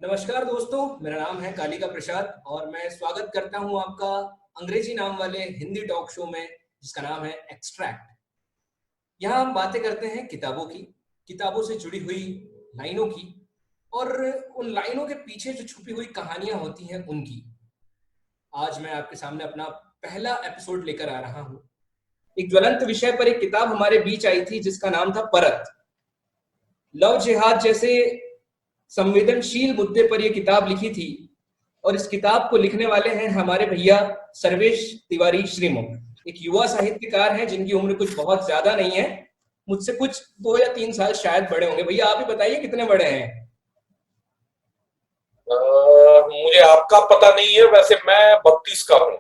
नमस्कार दोस्तों, मेरा नाम है कालिका प्रसाद और मैं स्वागत करता हूं आपका अंग्रेजी नाम वाले हिंदी टॉक शो में जिसका नाम है एक्सट्रैक्ट। यहाँ हम बातें करते हैं किताबों की, किताबों से जुड़ी हुई लाइनों की और उन लाइनों के पीछे जो छुपी हुई कहानियां होती हैं उनकी। आज मैं आपके सामने अपना पहला एपिसोड लेकर आ रहा हूँ। एक ज्वलंत विषय पर एक किताब हमारे बीच आई थी जिसका नाम था परत। लव जिहाद जैसे संवेदनशील मुद्दे पर यह किताब लिखी थी और इस किताब को लिखने वाले हैं हमारे भैया सर्वेश तिवारी श्रीमुख। एक युवा साहित्यकार हैं जिनकी उम्र कुछ बहुत ज्यादा नहीं है, मुझसे कुछ 2 या 3 साल शायद बड़े होंगे। भैया आप ही बताइए कितने बड़े हैं? मुझे आपका पता नहीं है, वैसे मैं 32 का हूँ।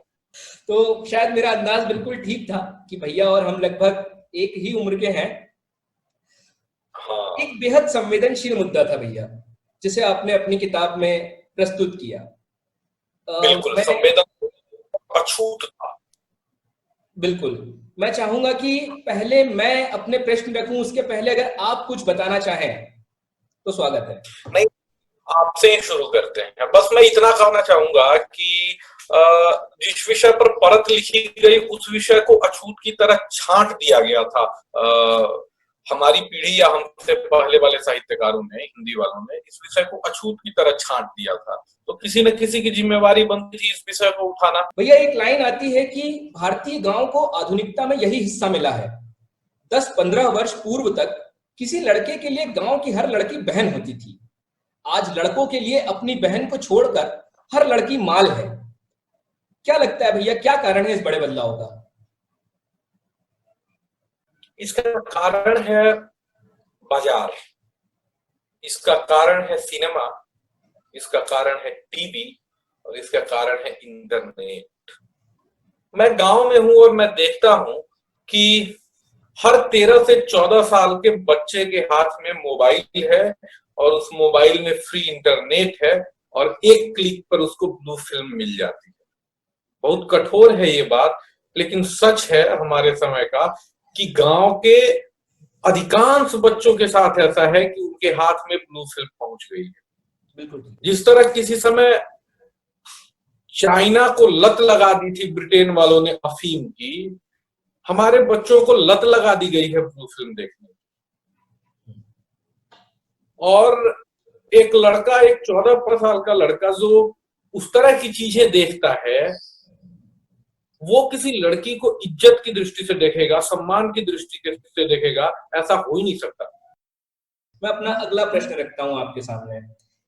तो शायद मेरा अंदाज बिल्कुल ठीक था कि भैया और हम लगभग एक ही उम्र के हैं। हाँ, एक बेहद संवेदनशील मुद्दा था भैया, जिसे आपने अपनी किताब में प्रस्तुत किया। बिल्कुल मैं संवेदन अछूत था। बिल्कुल, मैं चाहूंगा कि पहले मैं अपने प्रश्न रखूं, उसके पहले अगर आप कुछ बताना चाहें तो स्वागत है। नहीं, आपसे ही शुरू करते हैं। बस मैं इतना कहना चाहूंगा कि अ, जिस विषय पर परत लिखी गई उस विषय को अछूत की तरह छांट दिया गया था। हमारी पीढ़ी या हमसे पहले वाले साहित्यकारों ने, हिंदी वालों ने इस विषय को अछूत की तरह छांट दिया था, तो किसी न किसी की जिम्मेवारी बनती थी इस विषय को उठाना। भैया एक लाइन आती है कि भारतीय गांव को आधुनिकता में यही हिस्सा मिला है। 10-15 वर्ष पूर्व तक किसी लड़के के लिए गांव की हर लड़की बहन होती थी। आज लड़कों के लिए अपनी बहन को छोड़कर हर लड़की माल है। क्या लगता है भैया, क्या कारण है इस बड़े बदलाव का? इसका कारण है बाजार, इसका कारण है सिनेमा, इसका कारण है टीवी और इसका कारण है इंटरनेट। मैं गांव में हूं और मैं देखता हूं कि हर 13 से 14 साल के बच्चे के हाथ में मोबाइल है और उस मोबाइल में फ्री इंटरनेट है और एक क्लिक पर उसको ब्लू फिल्म मिल जाती है। बहुत कठोर है ये बात, लेकिन सच है हमारे समय का कि गांव के अधिकांश बच्चों के साथ ऐसा है कि उनके हाथ में ब्लू फिल्म पहुंच गई है। बिल्कुल। जिस तरह किसी समय चाइना को लत लगा दी थी ब्रिटेन वालों ने अफीम की, हमारे बच्चों को लत लगा दी गई है ब्लू फिल्म देखने की। और एक लड़का, एक 14 साल का लड़का जो उस तरह की चीजें देखता है, वो किसी लड़की को इज्जत की दृष्टि से देखेगा, सम्मान की दृष्टि से देखेगा, ऐसा हो ही नहीं सकता। मैं अपना अगला प्रश्न रखता हूं आपके सामने।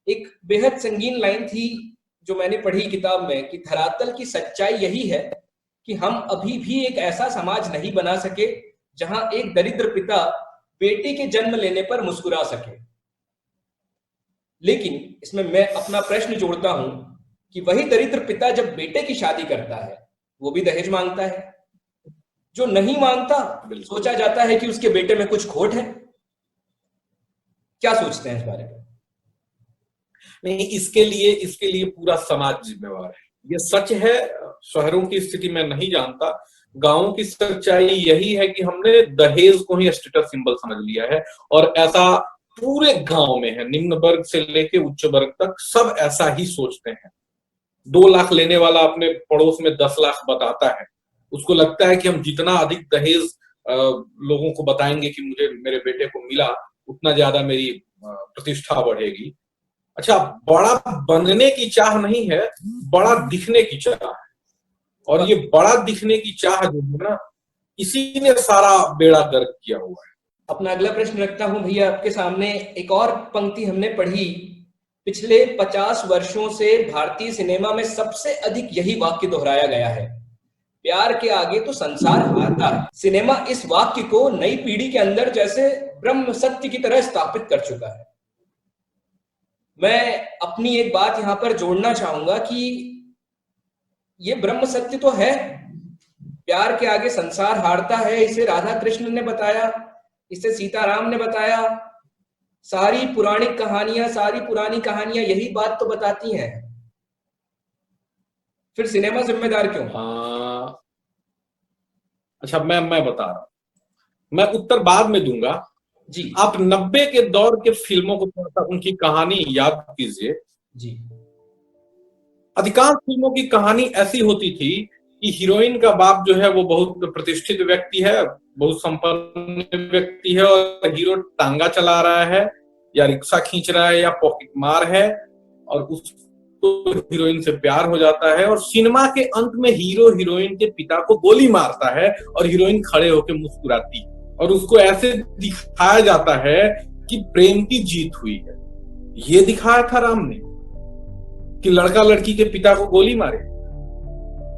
एक बेहद संगीन लाइन थी जो मैंने पढ़ी किताब में कि धरातल की सच्चाई यही है कि हम अभी भी एक ऐसा समाज नहीं बना सके जहां एक दरिद्र पिता बेटी के जन्म लेने पर मुस्कुरा सके। लेकिन इसमें मैं अपना प्रश्न जोड़ता हूं कि वही दरिद्र पिता जब बेटे की शादी करता है वो भी दहेज मांगता है। जो नहीं मांगता, सोचा जाता है कि उसके बेटे में कुछ खोट है। क्या सोचते हैं इस बारे में? नहीं, इसके लिए पूरा समाज जिम्मेवार है। ये सच है, शहरों की स्थिति मैं नहीं जानता। गांवों की सच्चाई यही है कि हमने दहेज को ही स्टेटस सिंबल समझ लिया है और ऐसा पूरे गांव में है। निम्न वर्ग से लेके उच्च वर्ग तक सब ऐसा ही सोचते हैं। 2 लाख लेने वाला अपने पड़ोस में 10 लाख बताता है। उसको लगता है कि हम जितना अधिक दहेज लोगों को बताएंगे कि मुझे मेरे बेटे को मिला, उतना ज्यादा मेरी प्रतिष्ठा बढ़ेगी। अच्छा, बड़ा बनने की चाह नहीं है, बड़ा दिखने की चाह है। और ये बड़ा दिखने की चाह जो है ना, इसी ने सारा बेड़ा गर्क किया हुआ है। अपना अगला प्रश्न रखता हूं भैया आपके सामने। एक और पंक्ति हमने पढ़ी, पिछले 50 वर्षों से भारतीय सिनेमा में सबसे अधिक यही वाक्य दोहराया गया है, प्यार के आगे तो संसार हारता है। सिनेमा इस वाक्य को नई पीढ़ी के अंदर जैसे ब्रह्म सत्य की तरह स्थापित कर चुका है। मैं अपनी एक बात यहां पर जोड़ना चाहूंगा कि ये ब्रह्म सत्य तो है, प्यार के आगे संसार हारता है, इसे राधा कृष्ण ने बताया, इसे सीताराम ने बताया। सारी पुरानी कहानियां यही बात तो बताती हैं। फिर सिनेमा जिम्मेदार क्यों? अच्छा, मैं बता रहा हूं, मैं उत्तर बाद में दूंगा जी। आप 90 के दौर के फिल्मों को थोड़ा सा उनकी कहानी याद कीजिए। जी। अधिकांश फिल्मों की कहानी ऐसी होती थी कि हीरोइन का बाप जो है वो बहुत प्रतिष्ठित व्यक्ति है, बहुत संपन्न व्यक्ति है, और हीरो टांगा चला रहा है या रिक्शा खींच रहा है या पॉकेट मार है, और उसको हीरोइन से प्यार हो जाता है, और सिनेमा के अंत में हीरो हीरोइन के पिता को गोली मारता है और हीरोइन खड़े होकर मुस्कुराती है, और उसको ऐसे दिखाया जाता है कि प्रेम की जीत हुई है। ये दिखाया था राम ने कि लड़का लड़की के पिता को गोली मारे?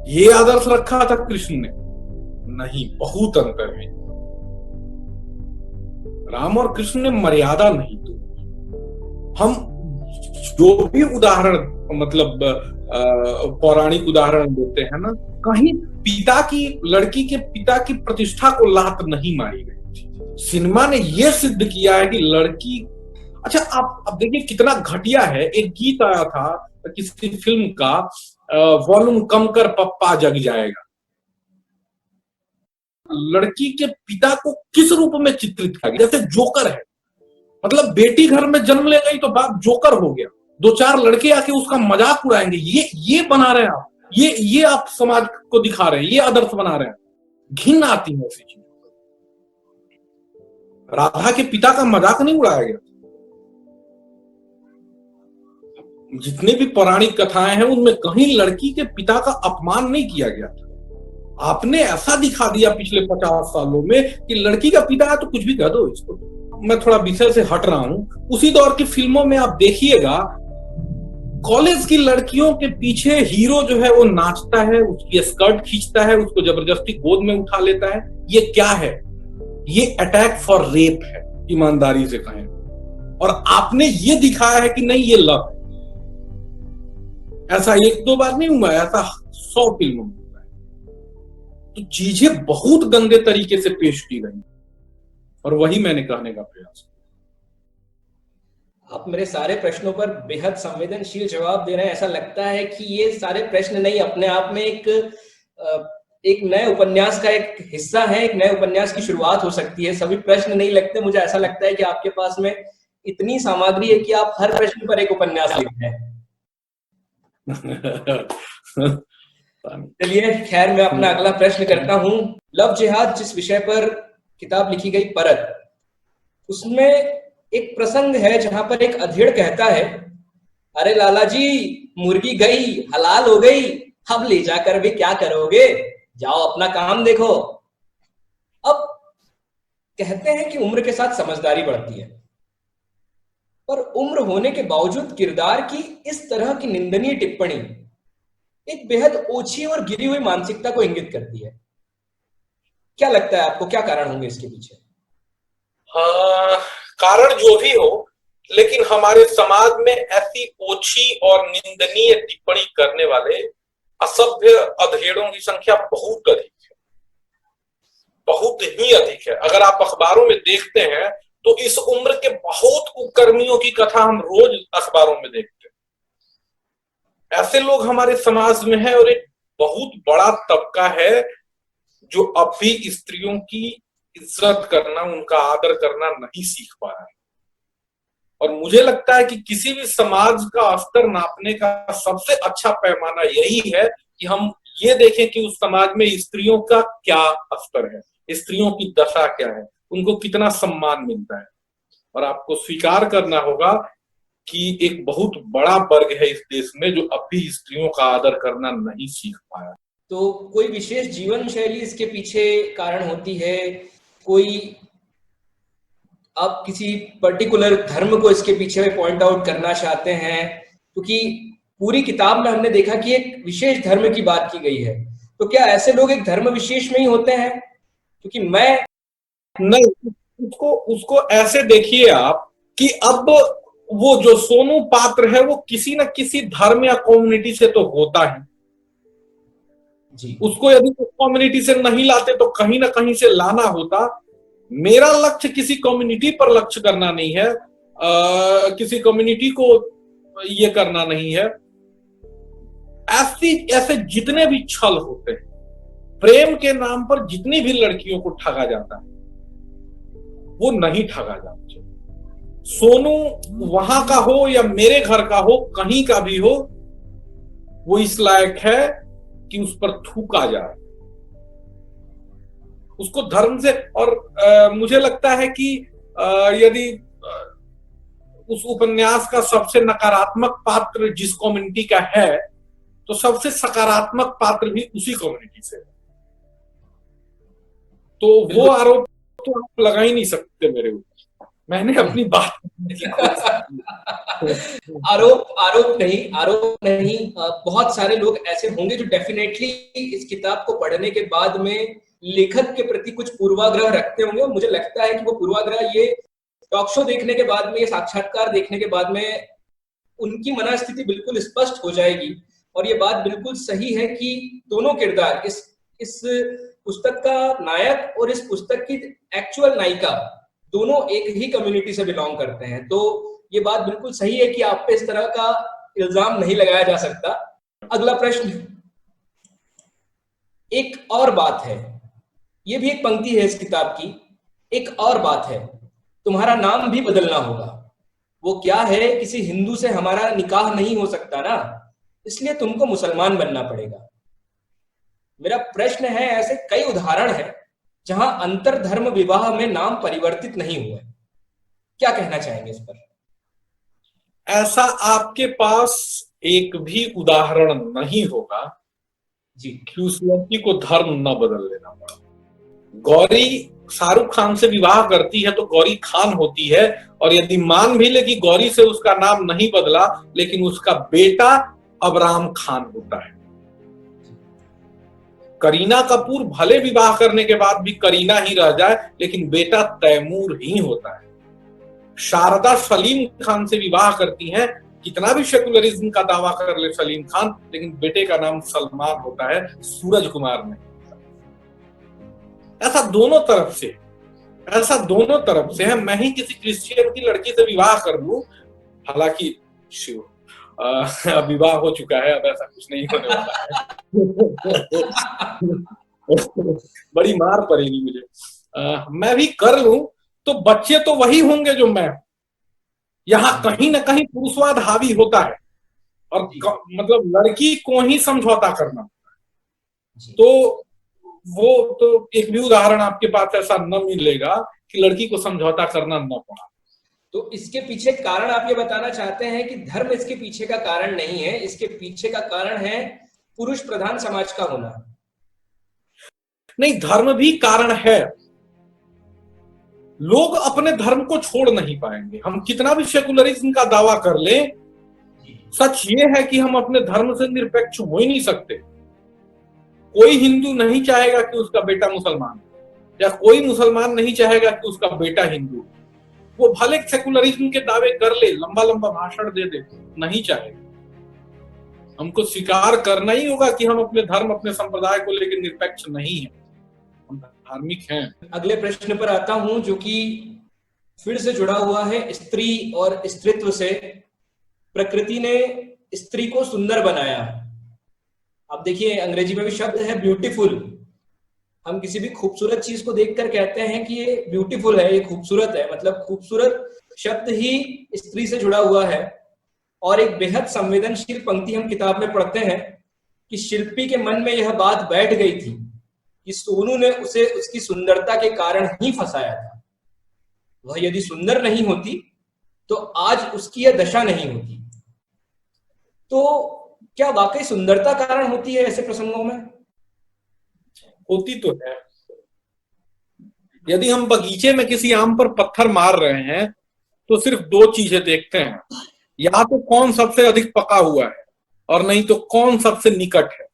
ये आदर्श रखा था कृष्ण ने? नहीं, बहुत अंतर है। राम और कृष्ण ने मर्यादा नहीं दी। हम जो भी उदाहरण मतलब पौराणिक उदाहरण देते हैं ना, कहीं पिता की लड़की के पिता की प्रतिष्ठा को लात नहीं मारी गई। सिनेमा ने यह सिद्ध किया है कि लड़की, अच्छा आप अब देखिए कितना घटिया है। एक गीत आया था किसी फिल्म का, वॉल्यूम कम कर पप्पा जग जाएगा। लड़की के पिता को किस रूप में चित्रित किया गया? जैसे जोकर है, मतलब बेटी घर में जन्म ले गई तो बाप जोकर हो गया, दो चार लड़के आके उसका मजाक उड़ाएंगे। ये बना रहे हैं आप, ये आप समाज को दिखा रहे हैं, ये आदर्श बना रहे हैं। घिन आती है ऐसी चीज। राधा के पिता का मजाक नहीं उड़ाया गया। जितने भी पौराणिक कथाएं हैं उनमें कहीं लड़की के पिता का अपमान नहीं किया गया था। आपने ऐसा दिखा दिया पिछले 50 सालों में कि लड़की का पिता है तो कुछ भी कह दो इसको। मैं थोड़ा विषय से हट रहा हूं। उसी दौर की फिल्मों में आप देखिएगा, कॉलेज की लड़कियों के पीछे हीरो जो है वो नाचता है, उसकी स्कर्ट खींचता है, उसको जबरदस्ती गोद में उठा लेता है। ये क्या है? ये अटैक फॉर रेप है, ईमानदारी से कहें। और आपने ये दिखाया है कि नहीं ये लव है। ऐसा एक दो बार नहीं हुआ, ऐसा 100 फिल्मों में हुआ है। तो चीजें बहुत गंदे तरीके से पेश की गई, और वही मैंने कहने का प्रयास किया। आप मेरे सारे प्रश्नों पर बेहद संवेदनशील जवाब दे रहे हैं। ऐसा लगता है कि ये सारे प्रश्न नहीं, अपने आप में एक नए उपन्यास का एक हिस्सा है, एक नए उपन्यास की शुरुआत हो सकती है। सभी प्रश्न नहीं लगते, मुझे ऐसा लगता है कि आपके पास में इतनी सामग्री है कि आप हर प्रश्न पर एक उपन्यास लिख रहे हैं। चलिए, खैर मैं अपना अगला प्रश्न करता हूं। लव जिहाद जिस विषय पर किताब लिखी गई परत, उसमें एक प्रसंग है जहां पर एक अधेड़ कहता है, अरे लाला जी मुर्गी गई हलाल हो गई, अब ले जाकर भी क्या करोगे, जाओ अपना काम देखो। अब कहते हैं कि उम्र के साथ समझदारी बढ़ती है, पर उम्र होने के बावजूद किरदार की इस तरह की निंदनीय टिप्पणी एक बेहद ओछी और गिरी हुई मानसिकता को इंगित करती है। क्या लगता है आपको, क्या कारण होंगे इसके पीछे? कारण जो भी हो, लेकिन हमारे समाज में ऐसी ओछी और निंदनीय टिप्पणी करने वाले असभ्य अधेड़ों की संख्या बहुत अधिक है, बहुत ही अधिक है। अगर आप अखबारों में देखते हैं तो इस उम्र के बहुत कुकर्मियों की कथा हम रोज अखबारों में देखते हैं। ऐसे लोग हमारे समाज में है, और एक बहुत बड़ा तबका है जो अब भी स्त्रियों की इज्जत करना, उनका आदर करना नहीं सीख पा रहा है। और मुझे लगता है कि किसी भी समाज का स्तर नापने का सबसे अच्छा पैमाना यही है कि हम ये देखें कि उस समाज में स्त्रियों का क्या स्तर है, स्त्रियों की दशा क्या है, उनको कितना सम्मान मिलता है। और आपको स्वीकार करना होगा कि एक बहुत बड़ा वर्ग है इस देश में जो अब भी स्त्रियों का आदर करना नहीं सीख पाया। तो कोई विशेष जीवन शैली इसके पीछे कारण होती है? कोई आप किसी पर्टिकुलर धर्म को इसके पीछे पॉइंट आउट करना चाहते हैं? क्योंकि पूरी किताब में हमने देखा कि एक विशेष धर्म की बात की गई है, तो क्या ऐसे लोग एक धर्म विशेष में ही होते हैं? क्योंकि मैं नहीं, उसको ऐसे देखिए आप कि अब वो जो सोनू पात्र है वो किसी न किसी धर्म या कम्युनिटी से तो होता है जी। उसको यदि उस कम्युनिटी से नहीं लाते तो कहीं ना कहीं से लाना होता। मेरा लक्ष्य किसी कम्युनिटी पर लक्ष्य करना नहीं है, किसी कम्युनिटी को ये करना नहीं है। ऐसे जितने भी छल होते हैं, प्रेम के नाम पर जितनी भी लड़कियों को ठगा जाता है, वो नहीं ठगा जाना चाहिए। सोनू वहां का हो या मेरे घर का हो, कहीं का भी हो, वो इस लायक है कि उस पर थूका जाए, उसको धर्म से। और मुझे लगता है कि यदि उस उपन्यास का सबसे नकारात्मक पात्र जिस कम्युनिटी का है, तो सबसे सकारात्मक पात्र भी उसी कम्युनिटी से है। तो वो आरोप तो आप लगा ही नहीं सकते मेरे ऊपर। मैंने अपनी बात करने की कोशिश आरोप नहीं, बहुत सारे लोग ऐसे होंगे जो डेफिनेटली इस किताब को पढ़ने के बाद में लेखक के प्रति कुछ पूर्वाग्रह रखते होंगे। मुझे लगता है कि वो पूर्वाग्रह ये टॉक शो देखने के बाद में, ये साक्षात्कार देखने के बाद में उनकी मनस्थिति बिल्कुल स्पष्ट हो जाएगी। और ये बात बिल्कुल सही है कि दोनों किरदार, इस पुस्तक का नायक और इस पुस्तक की एक्चुअल नायिका, दोनों एक ही कम्युनिटी से बिलोंग करते हैं। तो ये बात बिल्कुल सही है कि आप पे इस तरह का इल्जाम नहीं लगाया जा सकता। अगला प्रश्न, एक और बात है, ये भी एक पंक्ति है इस किताब की, एक और बात है, तुम्हारा नाम भी बदलना होगा। वो क्या है, किसी हिंदू से हमारा निकाह नहीं हो सकता ना, इसलिए तुमको मुसलमान बनना पड़ेगा। मेरा प्रश्न है, ऐसे कई उदाहरण हैं जहां अंतर धर्म विवाह में नाम परिवर्तित नहीं हुए। क्या कहना चाहेंगे इस पर? ऐसा आपके पास एक भी उदाहरण नहीं होगा जी, कि उस लड़की को धर्म न बदल लेना पड़ा। गौरी शाहरुख खान से विवाह करती है तो गौरी खान होती है, और यदि मान भी ले कि गौरी से उसका नाम नहीं बदला, लेकिन उसका बेटा अबराम खान होता है। करीना कपूर भले विवाह करने के बाद भी करीना ही रह जाए, लेकिन बेटा तैमूर ही होता है। शारदा सलीम खान से विवाह करती हैं, कितना भी सेकुलरिज्म का दावा कर ले सलीम खान, लेकिन बेटे का नाम सलमान होता है, सूरज कुमार नहीं। ऐसा दोनों तरफ से है। मैं ही किसी क्रिश्चियन की लड़की से विवाह कर लूं, हालांकि शिव विवाह हो चुका है, अब ऐसा कुछ नहीं होने वाला है। बड़ी मार पड़ेगी मुझे। मैं भी कर लूं तो बच्चे तो वही होंगे जो मैं। यहाँ कहीं ना कहीं पुरुषवाद हावी होता है, और मतलब लड़की को ही समझौता करना। तो वो तो एक भी उदाहरण आपके पास ऐसा न मिलेगा कि लड़की को समझौता करना न पड़ा। तो इसके पीछे कारण आप ये बताना चाहते हैं कि धर्म इसके पीछे का कारण नहीं है, इसके पीछे का कारण है पुरुष प्रधान समाज का होना? नहीं, धर्म भी कारण है। लोग अपने धर्म को छोड़ नहीं पाएंगे, हम कितना भी सेकुलरिज्म का दावा कर लें, सच ये है कि हम अपने धर्म से निरपेक्ष हो ही नहीं सकते। कोई हिंदू नहीं चाहेगा कि उसका बेटा मुसलमान, या कोई मुसलमान नहीं चाहेगा कि उसका बेटा हिंदू। वो भले सेकुलरिज्म के दावे कर ले, लंबा लंबा भाषण दे दे, नहीं चाहेगा। हमको स्वीकार करना ही होगा कि हम अपने धर्म, अपने संप्रदाय को लेकर निरपेक्ष नहीं है, हम धार्मिक हैं। अगले प्रश्न पर आता हूं, जो कि फिर से जुड़ा हुआ है स्त्री और स्त्रीत्व से। प्रकृति ने स्त्री को सुंदर बनाया। अब देखिए, अंग्रेजी में भी शब्द है ब्यूटीफुल। हम किसी भी खूबसूरत चीज को देखकर कहते हैं कि ये ब्यूटीफुल है, ये खूबसूरत है। मतलब खूबसूरत शब्द ही स्त्री से जुड़ा हुआ है। और एक बेहद संवेदनशील पंक्ति हम किताब में पढ़ते हैं कि शिल्पी के मन में यह बात बैठ गई थी कि सोनू ने उसे उसकी सुंदरता के कारण ही फंसाया था। वह यदि सुंदर नहीं होती तो आज उसकी यह दशा नहीं होती। तो क्या वाकई सुंदरता कारण होती है ऐसे प्रसंगों में? होती तो है। यदि हम बगीचे में किसी आम पर पत्थर मार रहे हैं तो सिर्फ दो चीजें देखते हैं, या तो कौन सबसे अधिक पका हुआ है, और नहीं तो कौन सबसे निकट है।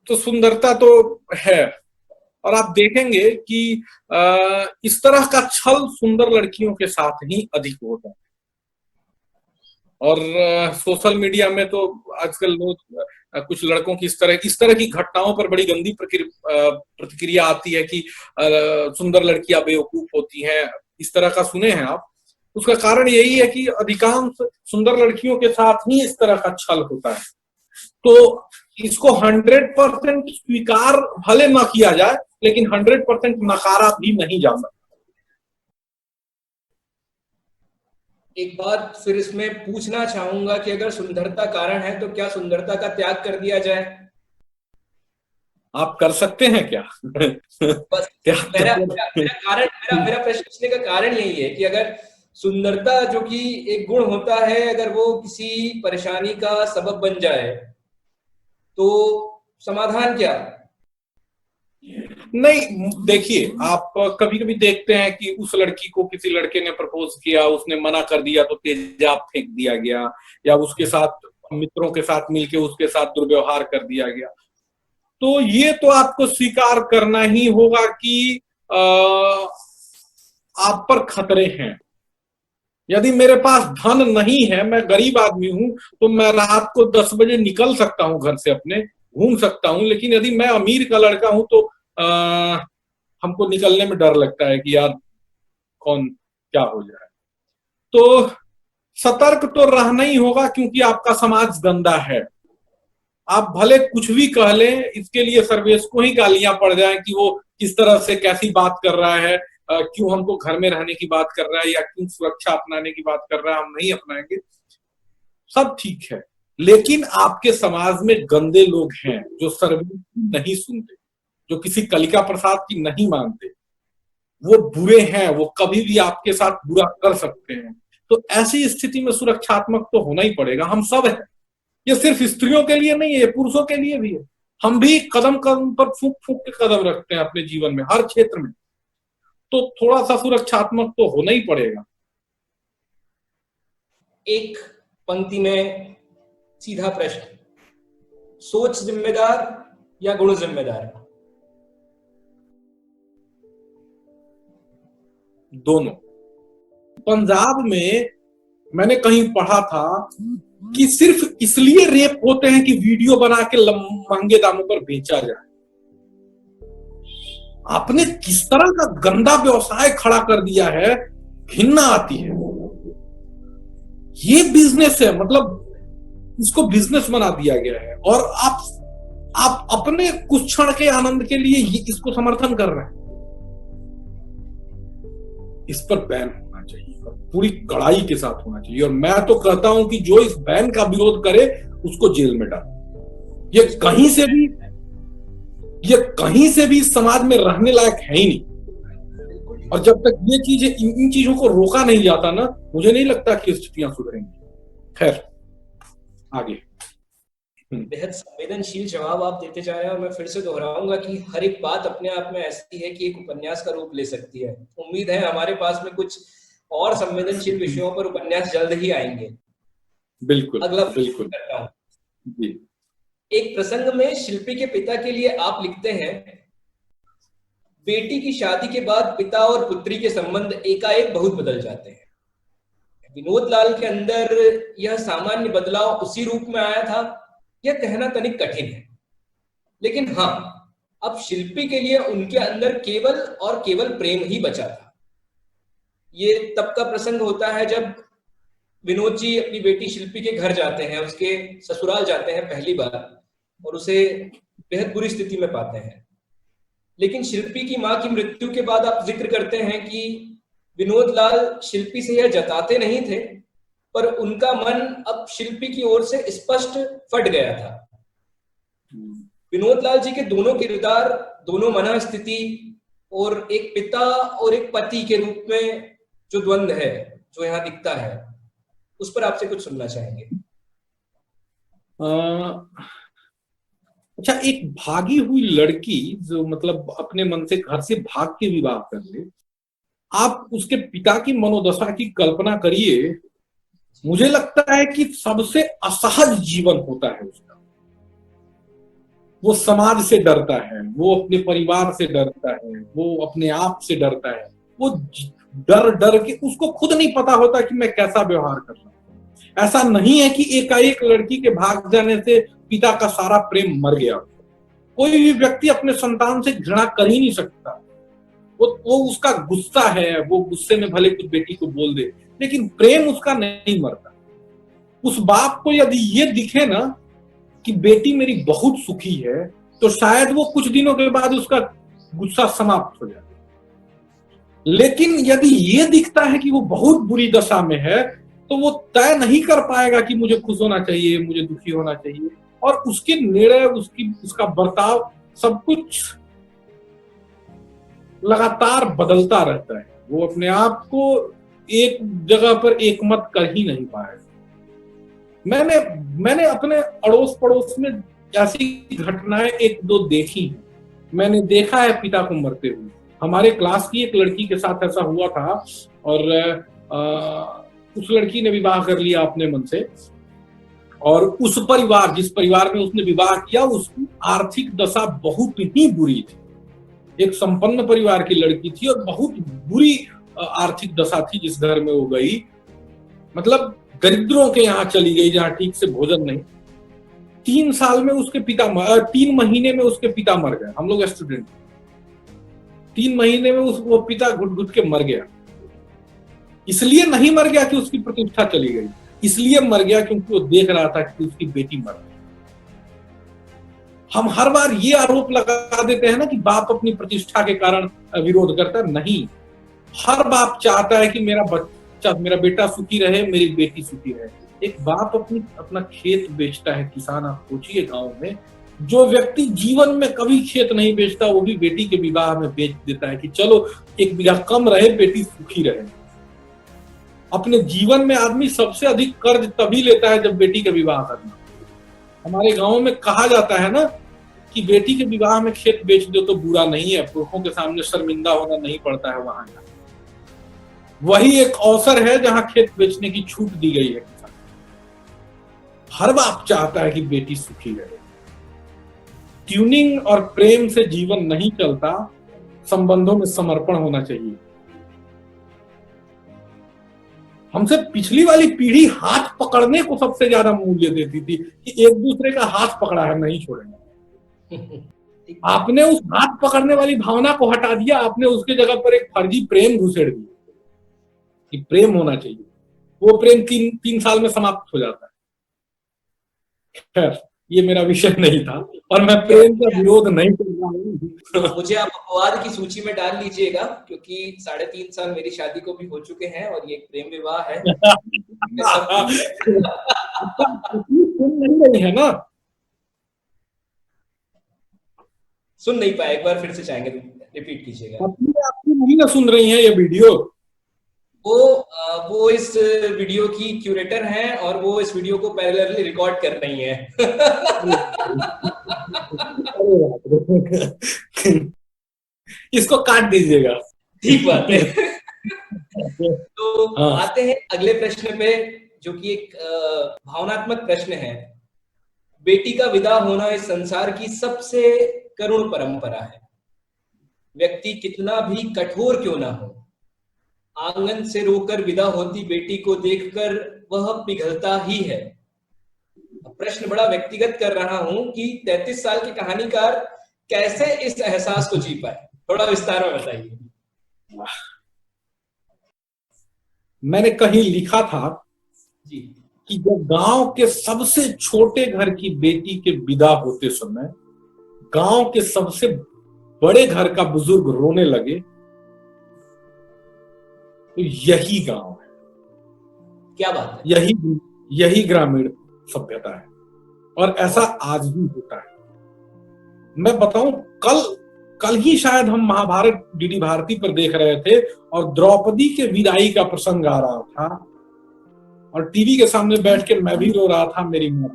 तो सुंदरता तो है। और आप देखेंगे कि इस तरह का छल सुंदर लड़कियों के साथ ही अधिक होता है। और सोशल मीडिया में तो आजकल लोग कुछ लड़कों की इस तरह की घटनाओं पर बड़ी गंदी प्रतिक्रिया आती है कि सुंदर लड़कियां बेवकूफ होती हैं, इस तरह का सुने हैं आप। उसका कारण यही है कि अधिकांश सुंदर लड़कियों के साथ ही इस तरह का छल होता है। तो इसको 100% स्वीकार भले ना किया जाए, लेकिन 100% नकारा भी नहीं जा सकता। एक बात फिर इसमें पूछना चाहूंगा कि अगर सुंदरता कारण है तो क्या सुंदरता का त्याग कर दिया जाए? आप कर सकते हैं क्या? बस त्याग तो मेरा मेरा मेरा कारण मेरा मेरा प्रश्न पूछने का कारण यही है कि अगर सुंदरता जो कि एक गुण होता है, अगर वो किसी परेशानी का सबब बन जाए तो समाधान क्या? नहीं, देखिए, आप कभी कभी देखते हैं कि उस लड़की को किसी लड़के ने प्रपोज किया, उसने मना कर दिया तो तेजाब फेंक दिया गया, या उसके साथ मित्रों के साथ मिलके उसके साथ दुर्व्यवहार कर दिया गया। तो ये तो आपको स्वीकार करना ही होगा कि आप पर खतरे हैं। यदि मेरे पास धन नहीं है, मैं गरीब आदमी हूं, तो मैं रात को 10 बजे निकल सकता हूं घर से अपने, घूम सकता हूं। लेकिन यदि मैं अमीर का लड़का हूं तो हमको निकलने में डर लगता है कि यार कौन क्या हो जाए। तो सतर्क तो रहना ही होगा, क्योंकि आपका समाज गंदा है। आप भले कुछ भी कह लें, इसके लिए सर्वेश को ही गालियां पड़ जाए कि वो किस तरह से कैसी बात कर रहा है, क्यों हमको घर में रहने की बात कर रहा है, या क्यों सुरक्षा अपनाने की बात कर रहा है, हम नहीं अपनाएंगे। सब ठीक है, लेकिन आपके समाज में गंदे लोग हैं जो सर्वेश नहीं सुनते, जो किसी कलिका प्रसाद की नहीं मानते। वो बुरे हैं, वो कभी भी आपके साथ बुरा कर सकते हैं। तो ऐसी स्थिति में सुरक्षात्मक तो होना ही पड़ेगा। हम सब हैं, ये सिर्फ स्त्रियों के लिए नहीं है, ये पुरुषों के लिए भी है। हम भी कदम कदम पर फूक फूक के कदम रखते हैं अपने जीवन में, हर क्षेत्र में। तो थोड़ा सा सुरक्षात्मक तो होना ही पड़ेगा। एक पंक्ति में सीधा प्रश्न, सोच जिम्मेदार या गुण जिम्मेदार? दोनों। पंजाब में मैंने कहीं पढ़ा था कि सिर्फ इसलिए रेप होते हैं कि वीडियो बना के महंगे दामों पर बेचा जाए। आपने किस तरह का गंदा व्यवसाय खड़ा कर दिया है, घिन्ना आती है। ये बिजनेस है, मतलब इसको बिजनेस बना दिया गया है, और आप अपने कुछ क्षण के आनंद के लिए इसको समर्थन कर रहे हैं। इस पर बैन होना चाहिए, और पूरी कड़ाई के साथ होना चाहिए। और मैं तो कहता हूं कि जो इस बैन का विरोध करे उसको जेल में डालो। ये कहीं से भी समाज में रहने लायक है ही नहीं। और जब तक ये चीजें, इन चीजों को रोका नहीं जाता ना, मुझे नहीं लगता कि स्थितियां सुधरेंगी। खैर, आगे। बेहद संवेदनशील जवाब आप देते जा रहे हैं, और मैं फिर से दोहराऊंगा कि हर एक बात अपने आप में ऐसी है कि एक उपन्यास का रूप ले सकती है। उम्मीद है हमारे पास में कुछ और संवेदनशील विषयों पर उपन्यास जल्द ही आएंगे। बिल्कुल, अगला बिल्कुल करता हूं। जी। एक प्रसंग में शिल्पी के पिता के लिए आप लिखते हैं, बेटी की शादी के बाद पिता और पुत्री के संबंध एकाएक बहुत बदल जाते हैं। विनोद लाल के अंदर यह सामान्य बदलाव उसी रूप में आया था, यह कहना तनिक कठिन है। लेकिन हाँ, अब शिल्पी के लिए उनके अंदर केवल और केवल प्रेम ही बचा था। ये तब का प्रसंग होता है जब विनोद जी अपनी बेटी शिल्पी के घर जाते हैं, उसके ससुराल जाते हैं पहली बार, और उसे बेहद बुरी स्थिति में पाते हैं। लेकिन शिल्पी की मां की मृत्यु के बाद आप जिक्र करते हैं कि विनोद लाल शिल्पी से यह जताते नहीं थे, पर उनका मन अब शिल्पी की ओर से स्पष्ट फट गया था। विनोद लाल जी के दोनों किरदार, दोनों मनः स्थिति, और एक पिता और एक पति के रूप में जो द्वंद्व है, जो यहाँ दिखता है, उस पर आपसे कुछ सुनना चाहेंगे। अच्छा, एक भागी हुई लड़की जो मतलब अपने मन से घर से भाग के विवाह कर ले, आप उसके पिता की मनोदशा की कल्पना करिए। मुझे लगता है कि सबसे असहज जीवन होता है उसका। वो समाज से डरता है, वो अपने परिवार से डरता है, वो अपने आप से डरता है। वो डर डर के उसको खुद नहीं पता होता कि मैं कैसा व्यवहार कर रहा हूं। ऐसा नहीं है कि एकाएक लड़की के भाग जाने से पिता का सारा प्रेम मर गया। कोई भी व्यक्ति अपने संतान से घृणा कर ही नहीं सकता। वो उसका गुस्सा है, वो गुस्से में भले कुछ बेटी को बोल दे, लेकिन प्रेम उसका नहीं मरता। उस बाप को यदि ये दिखे ना कि बेटी मेरी बहुत सुखी है, तो शायद वो कुछ दिनों के बाद उसका गुस्सा समाप्त हो जाए। लेकिन यदि ये दिखता है कि वो बहुत बुरी दशा में है, तो वो तय नहीं कर पाएगा कि मुझे खुश होना चाहिए, मुझे दुखी होना चाहिए, और उसके निर्णय, उसका बर्ताव सब कुछ लगातार बदलता रहता है। वो अपने आप को एक जगह पर एकमत कर ही नहीं पाएगा। मैंने मैंने अपने अड़ोस पड़ोस में ऐसी घटनाएं एक दो देखी हैं। मैंने देखा है पिता को मरते हुए। हमारे क्लास की एक लड़की के साथ ऐसा हुआ था, और उस लड़की ने विवाह कर लिया अपने मन से, और उस परिवार, जिस परिवार में उसने विवाह किया, उसकी आर्थिक दशा बहुत ही बुरी थी। एक संपन्न परिवार की लड़की थी और बहुत बुरी आर्थिक दशा थी जिस घर में वो गई। मतलब दरिद्रों के यहाँ चली गई, जहाँ ठीक से भोजन नहीं। 3 साल में उसके पिता 3 महीने में उसके पिता मर गए। हम लोग स्टूडेंट, 3 महीने में वो पिता घुट घुट के मर गया। इसलिए नहीं मर गया कि उसकी प्रतिष्ठा चली गई, इसलिए मर गया क्योंकि वो देख रहा था कि उसकी बेटी मर गई। हम हर बार ये आरोप लगा देते हैं ना कि बाप अपनी प्रतिष्ठा के कारण विरोध करता है। नहीं, हर बाप चाहता है कि मेरा बच्चा, मेरा बेटा सुखी रहे, मेरी बेटी सुखी रहे। एक बाप अपना खेत बेचता है, किसान, आप सोचिए गांव में, जो व्यक्ति जीवन में कभी खेत नहीं बेचता, वो भी बेटी के विवाह में बेच देता है कि चलो 1 बीघा कम रहे, बेटी सुखी रहे। अपने जीवन में आदमी सबसे अधिक कर्ज तभी लेता है जब बेटी का विवाह करना। हमारे गांव में कहा जाता है ना कि बेटी के विवाह में खेत बेच दो तो बुरा नहीं है, पुरखों के सामने शर्मिंदा होना नहीं पड़ता है। वहां वही एक अवसर है जहां खेत बेचने की छूट दी गई है। हर बाप चाहता है कि बेटी सुखी रहे। ट्यूनिंग और प्रेम से जीवन नहीं चलता, संबंधों में समर्पण होना चाहिए। हमसे पिछली वाली पीढ़ी हाथ पकड़ने को सबसे ज्यादा मूल्य देती थी कि एक दूसरे का हाथ पकड़ा है, नहीं छोड़ेंगे। आपने उस हाथ पकड़ने वाली भावना को हटा दिया, आपने उसके जगह पर एक फर्जी प्रेम घुसेड़ दिया कि प्रेम होना चाहिए। वो प्रेम 3 साल में समाप्त हो जाता है। खैर, ये मेरा विषय नहीं था और मैं प्रेम का विरोध नहीं कर रहा हूँ। मुझे आप अपवाद की सूची में डाल लीजिएगा, क्योंकि 3.5 साल मेरी शादी को भी हो चुके हैं और ये एक प्रेम विवाह है। सुन नहीं रही है ना? सुन नहीं पाया, एक बार फिर से चाहेंगे, रिपीट कीजिएगा। आपकी नहीं ना सुन रही है ये वीडियो? वो इस वीडियो की क्यूरेटर हैं और वो इस वीडियो को पैरेलली रिकॉर्ड कर रही हैं। इसको काट दीजिएगा। ठीक बात है। तो आते हैं अगले प्रश्न पे, जो कि एक भावनात्मक प्रश्न है। बेटी का विदा होना इस संसार की सबसे करुण परंपरा है। व्यक्ति कितना भी कठोर क्यों ना हो, आंगन से रोकर विदा होती बेटी को देखकर वह पिघलता ही है। प्रश्न बड़ा व्यक्तिगत कर रहा हूं कि 33 साल के कहानीकार कैसे इस एहसास को जी पाए, थोड़ा विस्तार में बताइए। मैंने कहीं लिखा था जी, कि जब गांव के सबसे छोटे घर की बेटी के विदा होते समय गांव के सबसे बड़े घर का बुजुर्ग रोने लगे, तो यही गांव है। क्या बात है। यही ग्रामीण सभ्यता है और ऐसा आज भी होता है। मैं बताऊं, कल ही शायद हम महाभारत डीडी भारती पर देख रहे थे और द्रौपदी के विदाई का प्रसंग आ रहा था और टीवी के सामने बैठ के मैं भी रो रहा था, मेरी मां।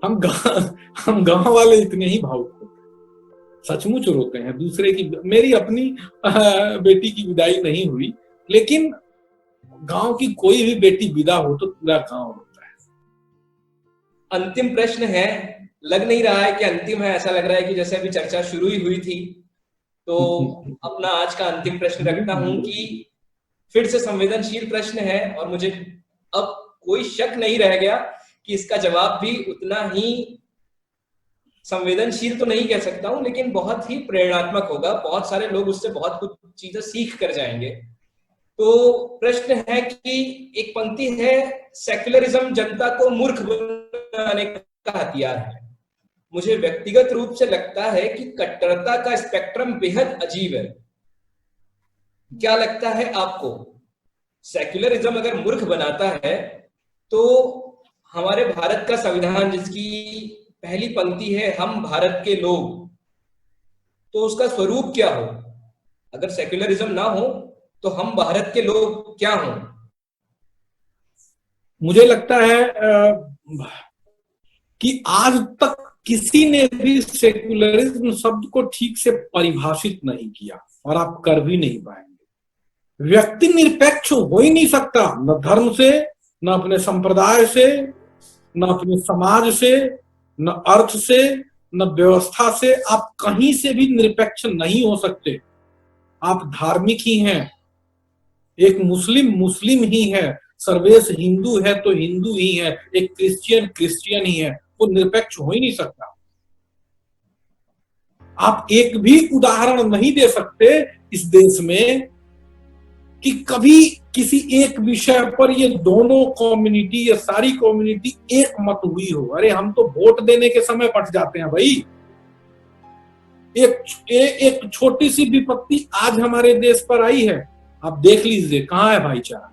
हम गांव वाले इतने ही भावुक होते हैं, सचमुच रोते हैं दूसरे की। मेरी अपनी बेटी की विदाई नहीं हुई, लेकिन गांव की कोई भी बेटी विदा हो तो पूरा गांव रोता है। अंतिम प्रश्न है, लग नहीं रहा है कि अंतिम है, ऐसा लग रहा है कि जैसे अभी चर्चा शुरू ही हुई थी। तो अपना आज का अंतिम प्रश्न रखता हूं कि फिर से संवेदनशील प्रश्न है और मुझे अब कोई शक नहीं रह गया कि इसका जवाब भी उतना ही संवेदनशील तो नहीं कह सकता हूं, लेकिन बहुत ही प्रेरणात्मक होगा। बहुत सारे लोग उससे बहुत कुछ चीजें सीख कर जाएंगे। तो प्रश्न है कि एक पंक्ति है, सेक्युलरिज्म जनता को मूर्ख बनाने का हथियार है। मुझे व्यक्तिगत रूप से लगता है कि कट्टरता का स्पेक्ट्रम बेहद अजीब है। क्या लगता है आपको, सेक्युलरिज्म अगर मूर्ख बनाता है तो हमारे भारत का संविधान, जिसकी पहली पंक्ति है हम भारत के लोग, तो उसका स्वरूप क्या हो? अगर सेक्युलरिज्म ना हो तो हम भारत के लोग क्या हों? मुझे लगता है कि आज तक किसी ने भी सेक्युलरिज्म शब्द को ठीक से परिभाषित नहीं किया और आप कर भी नहीं पाएंगे। व्यक्ति निरपेक्ष हो ही नहीं सकता, न धर्म से, न अपने संप्रदाय से, न अपने समाज से, न अर्थ से, न व्यवस्था से। आप कहीं से भी निरपेक्ष नहीं हो सकते। आप धार्मिक ही हैं। एक मुस्लिम मुस्लिम ही है, सर्वेश हिंदू है तो हिंदू ही है, एक क्रिश्चियन क्रिश्चियन ही है, वो निरपेक्ष हो ही नहीं सकता। आप एक भी उदाहरण नहीं दे सकते इस देश में कि कभी किसी एक विषय पर ये दोनों कम्युनिटी या सारी कम्युनिटी एक मत हुई हो। अरे हम तो वोट देने के समय पट जाते हैं भाई। एक छोटी सी विपत्ति आज हमारे देश पर आई है, आप देख लीजिए कहां है भाईचारा।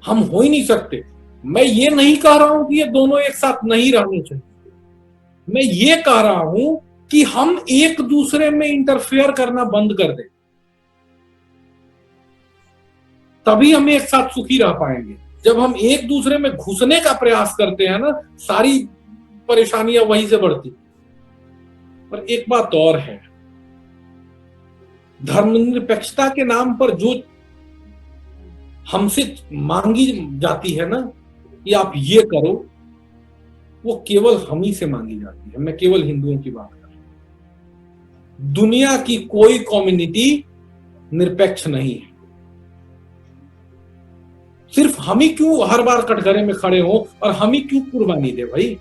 हम हो ही नहीं सकते। मैं ये नहीं कह रहा हूं कि ये दोनों एक साथ नहीं रहने चाहिए, मैं ये कह रहा हूं कि हम एक दूसरे में इंटरफेयर करना बंद कर दें, तभी हम एक साथ सुखी रह पाएंगे। जब हम एक दूसरे में घुसने का प्रयास करते हैं ना, सारी परेशानियां वहीं से बढ़ती। पर एक बात और है, धर्मनिरपेक्षता के नाम पर जो हमसे मांगी जाती है ना कि आप ये करो, वो केवल हम ही से मांगी जाती है। मैं केवल हिंदुओं की बात कर रहा हूं। दुनिया की कोई कम्युनिटी निरपेक्ष नहीं है। सिर्फ हम ही क्यों हर बार कटघरे में खड़े हो और हम ही क्यों कुर्बानी दे भाई?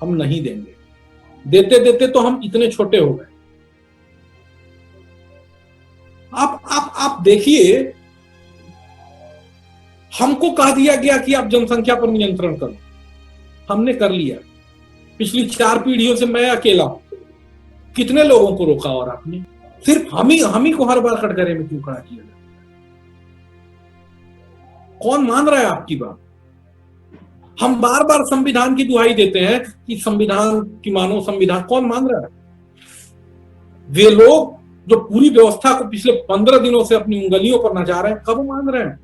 हम नहीं देंगे। देते देते तो हम इतने छोटे हो गए। आप देखिए, हमको कह दिया गया कि आप जनसंख्या पर नियंत्रण करो, हमने कर लिया। पिछली 4 पीढ़ियों से मैं अकेला हूं। कितने लोगों को रोका और आपने? सिर्फ हम ही को हर बार कटघरे में क्यों खड़ा किया जाए? कौन मान रहा है आपकी बात? हम बार बार संविधान की दुहाई देते हैं कि संविधान की मानो, संविधान। कौन मान रहा है? वे लोग जो पूरी व्यवस्था को पिछले 15 दिनों से अपनी उंगलियों पर नचा रहे हैं, कब मान रहे हैं?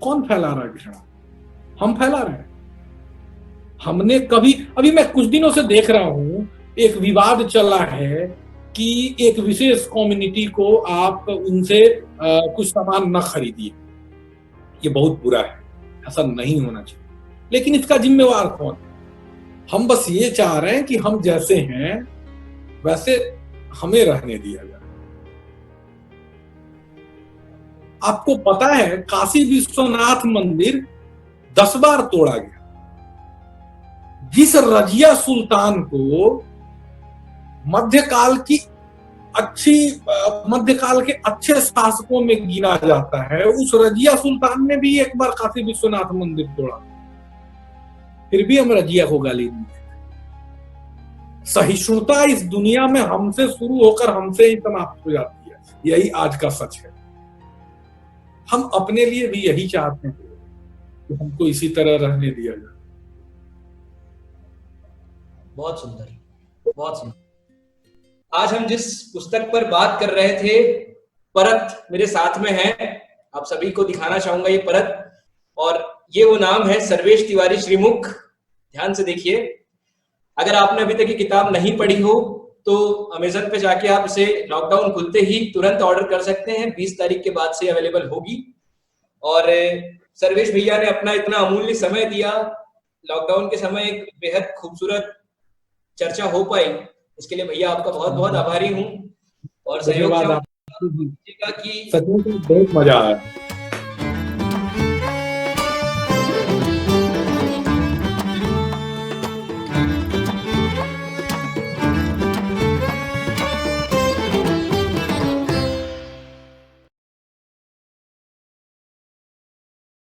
कौन फैला रहा है घृणा? हम फैला रहे हैं। हमने कभी, अभी मैं कुछ दिनों से देख रहा हूं, एक विवाद चला है कि एक विशेष कम्युनिटी को आप उनसे कुछ सामान न खरीदिए। ये बहुत बुरा है, ऐसा नहीं होना चाहिए। लेकिन इसका जिम्मेवार कौन है? हम बस ये चाह रहे हैं कि हम जैसे हैं वैसे हमें रहने दिया जाए। आपको पता है काशी विश्वनाथ मंदिर 10 बार तोड़ा गया। जिस रजिया सुल्तान को मध्यकाल के अच्छे शासकों में गिना जाता है, उस रजिया सुल्तान ने भी एक बार काशी विश्वनाथ मंदिर तोड़ा। फिर भी हम रजिया को गाली नहीं देते। सहिष्णुता इस दुनिया में हमसे शुरू होकर हमसे ही समाप्त हो जाती है। यही आज का सच है। हम अपने लिए भी यही चाहते हैं कि हमको इसी तरह रहने दिया जाए। बहुत सुंदर, बहुत सुंदर। आज हम जिस पुस्तक पर बात कर रहे थे, परत मेरे साथ में है, आप सभी को दिखाना चाहूंगा ये परत, और ये वो नाम है सर्वेश तिवारी श्रीमुख। ध्यान से देखिए। अगर आपने अभी तक ये किताब नहीं पढ़ी हो तो अमेजन पे जाके आप इसे लॉकडाउन खुलते ही तुरंत ऑर्डर कर सकते हैं। 20 तारीख के बाद से अवेलेबल होगी। और सर्वेश भैया ने अपना इतना अमूल्य समय दिया, लॉकडाउन के समय एक बेहद खूबसूरत चर्चा हो पाई, इसके लिए भैया आपका बहुत बहुत आभारी हूँ। और सहयोग धन्यवाद। कि सच में बहुत मजा आया।